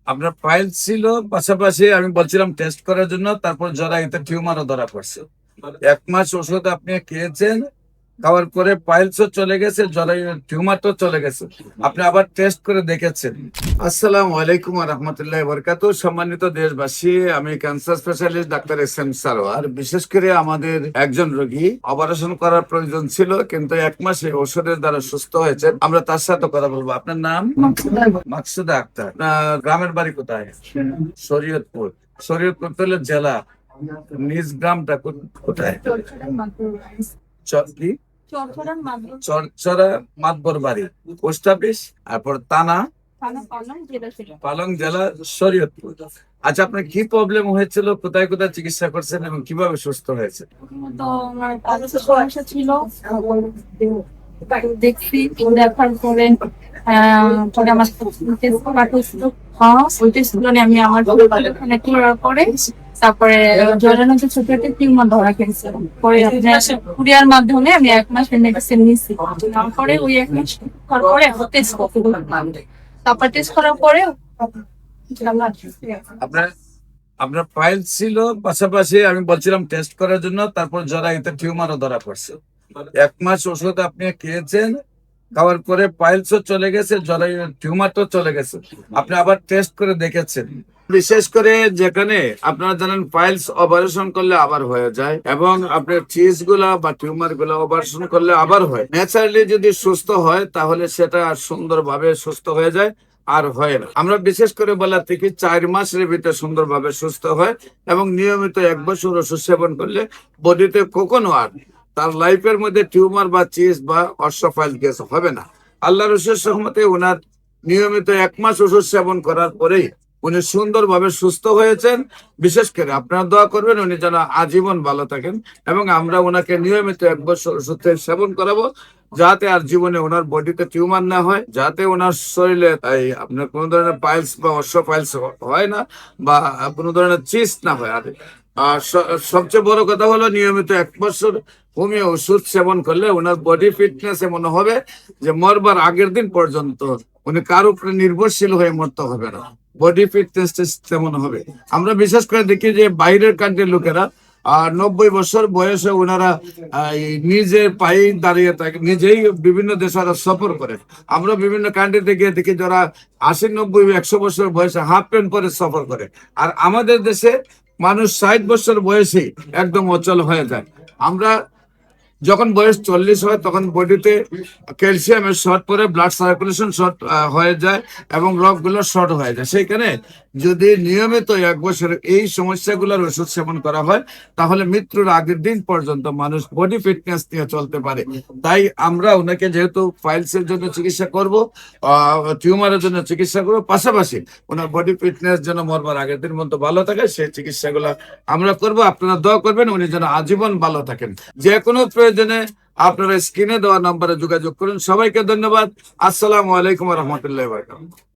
আপনার ফাইল ছিল, পাশাপাশি আমি বলছিলাম টেস্ট করার জন্য, তারপর জরায়ুতে টিউমারও ধরা পড়ছে। 1 মাস ওষুধ আপনি খেয়েছেন, খাওয়ার পরে পাইলসও চলে গেছে, জরায়ু টিউমারটাও চলে গেছে। আপনি আবার টেস্ট করে দেখেছেন। আসসালামু আলাইকুম ওয়া রাহমাতুল্লাহি ওয়া বারাকাতুহু। সম্মানিত দেশবাসী, আমি cancer specialist doctor SM. Sarwar. বিশেষ করে আমাদের একজন রোগী অপারেশন করার প্রয়োজন ছিল, কিন্তু 1 মাসে ওষুধের দ্বারা সুস্থ হয়েছে। আমরা তার সাথে কথা বলবো। আপনার নাম? মাকসুদা আক্তার। আপনার গ্রামের বাড়ি কোথায়? শরীয়তপুর। শরীয়তপুর তাহলে জেলা, নিজ গ্রামটা কোথায়? কি? চরচরা মাতবর বাড়ি, পোস্ট অফিস, তারপর থানা পালং, জেলা শরীয়তপুর। আচ্ছা, আপনার কি প্রবলেম হয়েছিল, কোথায় কোথায় চিকিৎসা করছেন এবং কিভাবে সুস্থ হয়েছে? তো আমার পাঁচটা সমস্যা ছিল, দেখছি দেখার পরে পরে আমার টেস্ট পাঠাচ্ছিল। ওই টেস্ট গুলো নিয়ে আমি আমার ওখানে করার পরে তারপরে জরায়ুতে ছোট একটা টিউমার ধরা খেয়েছে। পরে কুরিয়ার মাধ্যমে আমি 1 মাস মেডিসিন নিয়েছি। তারপরে ওই 1 মাস পরে টেস্ট করতে, তারপর টেস্ট করার পরে আপনার আপনার ফাইল ছিল, পাশাপাশি আমি বলছিলাম টেস্ট করার জন্য, তারপর জরায়ুতে টিউমারও ধরা পড়ছে। 1 মাস ওষুধ আপনি খেয়েছেন, খাওয়ার পরে পাইলসও চলে গেছে, জরায়ু টিউমারটাও চলে গেছে। আপনি আবার টেস্ট করে দেখেছেন। বিশেষ করে যেখানে আপনারা জানেন পাইলস অপারেশন করলে আবার হয়ে যায়, এবং আপনার চিজ গুলা বা টিউমার গুলা অপারেশন করলে আবার হয়। ন্যাচারালি যদি সুস্থ হয় তাহলে সেটা সুন্দরভাবে সুস্থ হয়ে যায়, আর হয় না। আমরা বিশেষ করে বলা থেকে 4 মাসের ভিতরে সুন্দরভাবে সুস্থ হয়, এবং নিয়মিত 1 বছর ওষুধ সেবন করলে বডিতে কখনো আর তার লাইফের মধ্যে টিউমার বা চিজ বা অশ্বফাইল গ্যাস হবে না। আল্লাহ রসুলের রহমতে ওনার নিয়মিত 1 মাস ওষুধ সেবন করার পরেই উনি সুন্দরভাবে সুস্থ হয়েছেন। বিশেষ করে আপনারা দোয়া করবেন উনি যেন আজীবন ভালো থাকেন, এবং আমরা ওনাকে নিয়মিত 1 বছর ওষুধ সেবন করাবো, যাতে আর জীবনে ওনার বডিতে টিউমার না হয়, যাতে ওনার শরীরে আপনার কোনো ধরনের পাইলস বা অশ্বফাইলস হয় না, বা কোনো ধরনের চিস্ট না হয়। আর সবচেয়ে বড় কথা হলো নিয়মিত 1 বছর হোমিও ওষুধ সেবন করলে ওনার বডি ফিটনেস এমন হবে যে মরবার আগের দিন পর্যন্ত উনি কার উপরে নির্ভরশীল হয়ে মরতে হবে না। বডি ফিটনেস তেমন হবে। আমরা বিশেষ করে দেখি যে বাইরের কান্ট্রির লোকেরা 90 বছর বয়সে ওনারা নিজের পায়ে দাঁড়িয়ে থাকে, নিজেই বিভিন্ন দেশে সফর করে। আমরা বিভিন্ন কান্ট্রিতে গিয়ে দেখি যারা 80, 90, 100 বছর বয়সে হাফ প্যান্ট পরে সফর করে, আর আমাদের দেশে মানুষ 60 বছর বয়সেই একদম অচল হয়ে যায়। আমরা যখন বয়স 40 হয় তখন বডিতে ক্যালসিয়ামের শর্ট পরে ব্লাড সার্কুলেশন শর্ট হয়ে যায়, এবং রগগুলো শর্ট হয়ে যায়। সেইখানে যদি নিয়মিত 1 বছর এই সমস্যাগুলোর ওষুধ সেবন করা হয়, তাহলে মৃত্যুর আগের দিন পর্যন্ত মানুষ বডি ফিটনেস নিয়ে চলতে পারে। তাই আমরা ওনাকে যেহেতু ফাইলসের জন্য চিকিৎসা করব, টিউমারের জন্য চিকিৎসা করবো, পাশাপাশি ওনার বডি ফিটনেস যেন মরবার আগের দিন মতো ভালো থাকে, সেই চিকিৎসাগুলো আমরা করব। আপনারা দোয়া করবেন উনি যেন আজীবন ভালো থাকেন। যে কোনো প্রয়োজনে আপনারা স্ক্রিনে দেওয়া নম্বরে যোগাযোগ করুন। সবাইকে ধন্যবাদ। আসসালামু আলাইকুম ওয়া রাহমাতুল্লাহি ওয়া বারাকাতুহু।